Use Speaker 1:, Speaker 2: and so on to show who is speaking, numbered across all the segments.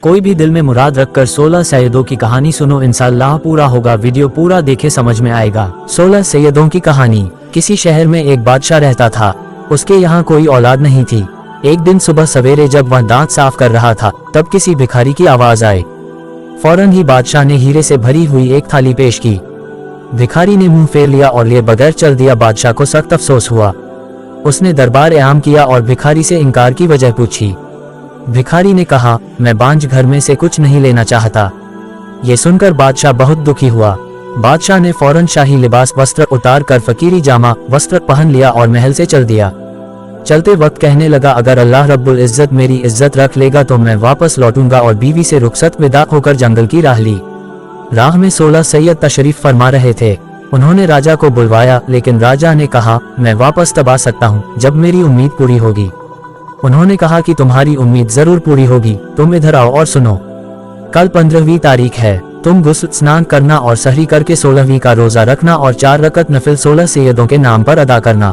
Speaker 1: कोई भी दिल में मुराद रखकर 16 सैयदों की कहानी सुनो, इंशाअल्लाह पूरा होगा। वीडियो पूरा देखे समझ में आएगा। 16 सैयदों की कहानी। किसी शहर में एक बादशाह रहता था। उसके यहाँ कोई औलाद नहीं थी। एक दिन सुबह सवेरे जब वह दांत साफ कर रहा था, तब किसी भिखारी की आवाज आई। फौरन ही बादशाह ने हीरे से भरी हुई एक थाली पेश की। भिखारी ने मुंह फेर लिया और लिए बगैर चल दिया। बादशाह को सख्त अफसोस हुआ। उसने दरबार आम किया और भिखारी से इनकार की वजह पूछी। भिखारी ने कहा, मैं बांझ घर में से कुछ नहीं लेना चाहता। ये सुनकर बादशाह बहुत दुखी हुआ। बादशाह ने फौरन शाही लिबास वस्त्र उतार कर फकीरी जामा वस्त्र पहन लिया और महल से चल दिया। चलते वक्त कहने लगा, अगर अल्लाह रब्बुल इज्जत मेरी इज्जत रख लेगा तो मैं वापस लौटूंगा, और बीवी से रुखसत विदा होकर जंगल की राह ली। राह में 16 सैयद तशरीफ फरमा रहे थे। उन्होंने राजा को बुलवाया, लेकिन राजा ने कहा, मैं वापस तब आ सकता हूँ जब मेरी उम्मीद पूरी होगी। उन्होंने कहा कि तुम्हारी उम्मीद जरूर पूरी होगी, तुम इधर आओ और सुनो। कल 15वीं तारीख है। तुम गुस्ल स्नान करना और सहरी करके 16वीं का रोजा रखना और 4 रकत नफिल 16 सैयदों के नाम पर अदा करना।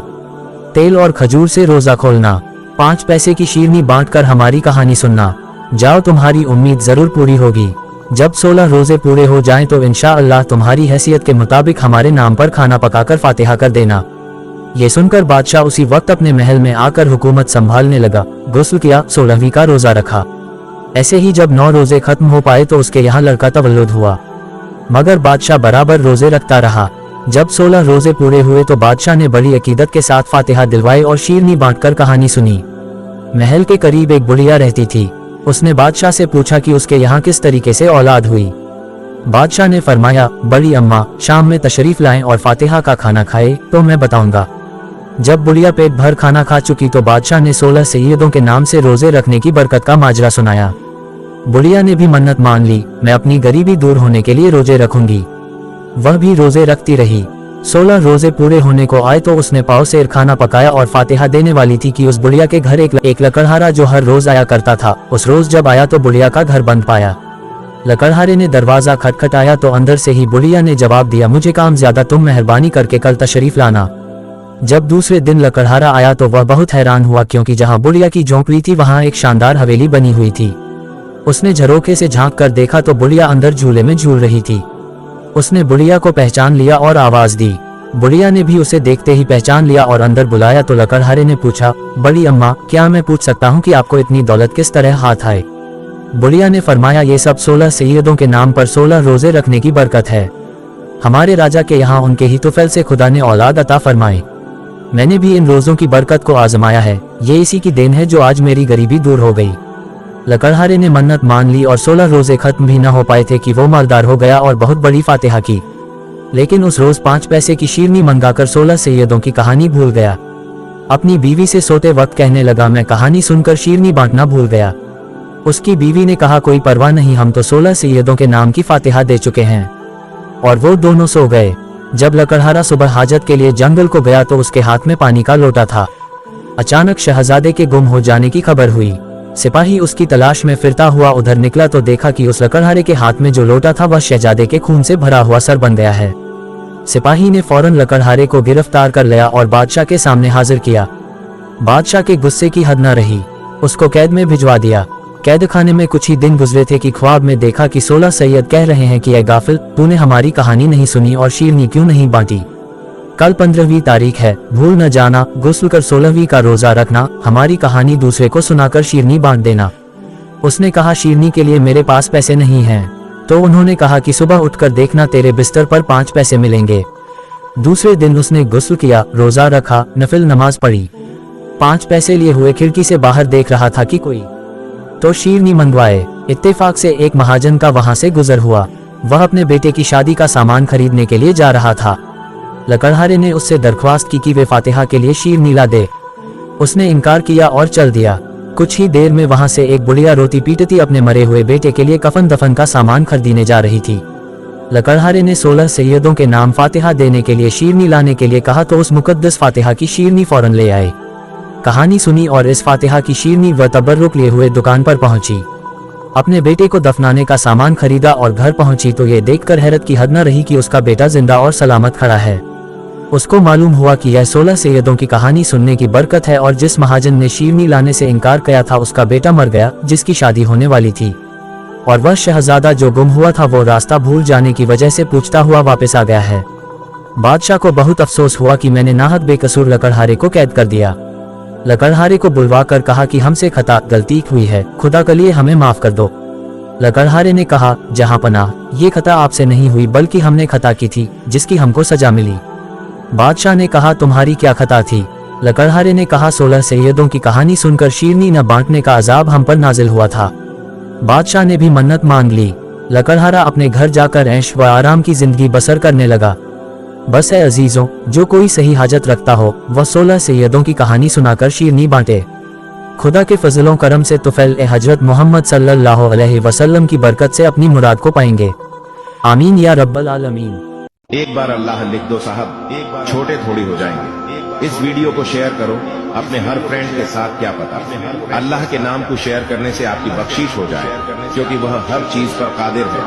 Speaker 1: तेल और खजूर से रोजा खोलना। 5 पैसे की शीरनी बांटकर हमारी कहानी सुनना। जाओ, तुम्हारी उम्मीद जरूर पूरी होगी। जब 16 रोजे पूरे हो जाएं तो इंशाअल्लाह तुम्हारी हैसियत के मुताबिक हमारे नाम पर खाना पकाकर फातिहा कर देना। ये सुनकर बादशाह उसी वक्त अपने महल में आकर हुकूमत संभालने लगा। गुस्ल किया, 16वीं का रोजा रखा। ऐसे ही जब 9 रोजे खत्म हो पाए तो उसके यहाँ लड़का तवल्लुद हुआ, मगर बादशाह बराबर रोजे रखता रहा। जब 16 रोजे पूरे हुए तो बादशाह ने बड़ी अकीदत के साथ फातिहा दिलवाई और शीरनी बांटकर कहानी सुनी। महल के करीब एक बुढ़िया रहती थी। उसने बादशाह से पूछा कि उसके यहाँ किस तरीके से औलाद हुई। बादशाह ने फरमाया, बड़ी अम्मा शाम में तशरीफ लाएं और फातिहा का खाना खाए तो मैं बताऊंगा। जब बुढ़िया पेट भर खाना खा चुकी तो बादशाह ने 16 सैयदों के नाम से रोजे रखने की बरकत का माजरा सुनाया। बुढ़िया ने भी मन्नत मान ली, मैं अपनी गरीबी दूर होने के लिए रोजे रखूंगी। वह भी रोजे रखती रही। 16 रोजे पूरे होने को आए तो उसने पाव सेर खाना पकाया और फातिहा देने वाली थी कि उस बुढ़िया के घर एक लकड़हारा जो हर रोज आया करता था, उस रोज जब आया तो बुढ़िया का घर बंद पाया। लकड़हारे ने दरवाजा खटखटाया तो अंदर से ही बुढ़िया ने जवाब दिया, मुझे काम ज्यादा, तुम मेहरबानी करके कल तशरीफ लाना। जब दूसरे दिन लकड़हारा आया तो वह बहुत हैरान हुआ, क्योंकि जहां बुढ़िया की झोंपड़ी थी वहां एक शानदार हवेली बनी हुई थी। उसने झरोखे से झांक कर देखा तो बुढ़िया अंदर झूले में झूल रही थी। उसने बुढ़िया को पहचान लिया और आवाज दी। बुढ़िया ने भी उसे देखते ही पहचान लिया और अंदर बुलाया तो लकड़हारे ने पूछा, बड़ी अम्मा क्या मैं पूछ सकता हूँ कि आपको इतनी दौलत किस तरह हाथ आए। बुढ़िया ने फरमाया, ये सब 16 सैयदों के नाम पर 16 रोजे रखने की बरकत है। हमारे राजा के यहाँ उनके ही तुफैल से खुदा ने औलाद अता फरमाई। मैंने भी इन रोजों की बरकत को आजमाया है, ये इसी की देन है जो आज मेरी गरीबी दूर हो गई। लकड़हारे ने मन्नत मान ली और 16 रोजे खत्म भी न हो पाए थे कि वो मालदार हो गया और बहुत बड़ी फातिहा की। लेकिन उस रोज 5 पैसे की शीरनी मंगाकर 16 सैयदों की कहानी भूल गया। अपनी बीवी से सोते वक्त कहने लगा, मैं कहानी सुनकर शीरनी बांटना भूल गया। उसकी बीवी ने कहा, कोई परवाह नहीं, हम तो 16 सैयदों के नाम की फातिहा दे चुके हैं। और वो दोनों सो गए। जब लकड़हारा सुबह हाजत के लिए जंगल को गया तो उसके हाथ में पानी का लोटा था। अचानक शहजादे के गुम हो जाने की खबर हुई। सिपाही उसकी तलाश में फिरता हुआ उधर निकला तो देखा कि उस लकड़हारे के हाथ में जो लोटा था वह शहजादे के खून से भरा हुआ सर बन गया है। सिपाही ने फौरन लकड़हारे को गिरफ्तार कर लिया और बादशाह के सामने हाजिर किया। बादशाह के गुस्से की हद न रही, उसको कैद में भिजवा दिया। कैद खाने में कुछ ही दिन गुजरे थे कि ख्वाब में देखा कि 16 सैयद कह रहे हैं कि ऐ गाफिल, तूने हमारी कहानी नहीं सुनी और शीरनी क्यों नहीं बांटी। कल 15वीं तारीख है, भूल न जाना, गुस्ल कर 16वीं का रोजा रखना, हमारी कहानी दूसरे को सुनाकर शीरनी बांट देना। उसने कहा, शीरनी के लिए मेरे पास पैसे नहीं हैं। तो उन्होंने कहा कि सुबह उठकर देखना, तेरे बिस्तर पर 5 पैसे मिलेंगे। दूसरे दिन उसने गुस्ल किया, रोजा रखा, नफिल नमाज पढ़ी। 5 पैसे लिए हुए खिड़की से बाहर देख रहा था कि कोई तो शीरनी मंगवाए। इत्तेफाक से एक महाजन का वहां से गुजर हुआ। वह अपने बेटे की शादी का सामान खरीदने के लिए जा रहा था। लकड़हारे ने उससे दरख्वास्त की कि वे फातिहा के लिए शीरनी ला दे। उसने इनकार किया और चल दिया। कुछ ही देर में वहां से एक बुढ़िया रोती पीटती अपने मरे हुए बेटे के लिए कफन दफन का सामान खरीदने जा रही थी। लकड़हारे ने 16 सैयदों के नाम फातिहा देने के लिए शीरनी लाने के लिए कहा तो उस मुकद्दस फातिहा की शीरनी फौरन ले आए। कहानी सुनी और इस फातिहा की शीरनी व तबर्रुक लिए हुए दुकान पर पहुंची। अपने बेटे को दफनाने का सामान खरीदा और घर पहुंची तो ये देखकर हैरत की हद न रही कि उसका बेटा जिंदा और सलामत खड़ा है। उसको मालूम हुआ कि यह 16 सैयदों की कहानी सुनने की बरकत है और जिस महाजन ने शीरनी लाने से इनकार किया था उसका बेटा मर गया, जिसकी शादी होने वाली थी। और वह शहजादा जो गुम हुआ था वो रास्ता भूल जाने की वजह से पूछता हुआ वापस आ गया है। बादशाह को बहुत अफसोस हुआ कि मैंने नाहक बेकसूर लकड़हारे को कैद कर दिया। लकड़हारे को बुलवा कर कहा कि हमसे खता गलती हुई है, खुदा के लिए हमें माफ कर दो। लकड़हारे ने कहा, जहां पनाह, ये खता आपसे नहीं हुई बल्कि हमने खता की थी जिसकी हमको सजा मिली। बादशाह ने कहा, तुम्हारी क्या खता थी? लकड़हारे ने कहा, 16 सैयदों की कहानी सुनकर शीरनी न बांटने का अजाब हम पर नाजिल हुआ था। बादशाह ने भी मन्नत मांग ली। लकड़हारा अपने घर जाकर ऐश व आराम की जिंदगी बसर करने लगा। बस है अजीजों, जो कोई सही हाजत रखता हो वह 16 सैयदों की कहानी सुनाकर शीरनी बांटे। खुदा के फजलों करम से तुफैल हजरत मोहम्मद सल्लल्लाहु अलैहि वसल्लम की बरकत से अपनी मुराद को पाएंगे। आमीन या रब्बल आलमीन।
Speaker 2: एक बार अल्लाह लिख दो साहब, एक बार छोटे थोड़ी हो जाएंगे। इस वीडियो को शेयर करो अपने हर फ्रेंड के साथ, क्या पता अल्लाह के नाम को शेयर करने से आपकी बख्शीश हो जाए, क्योंकि वह हर चीज पर कादिर है।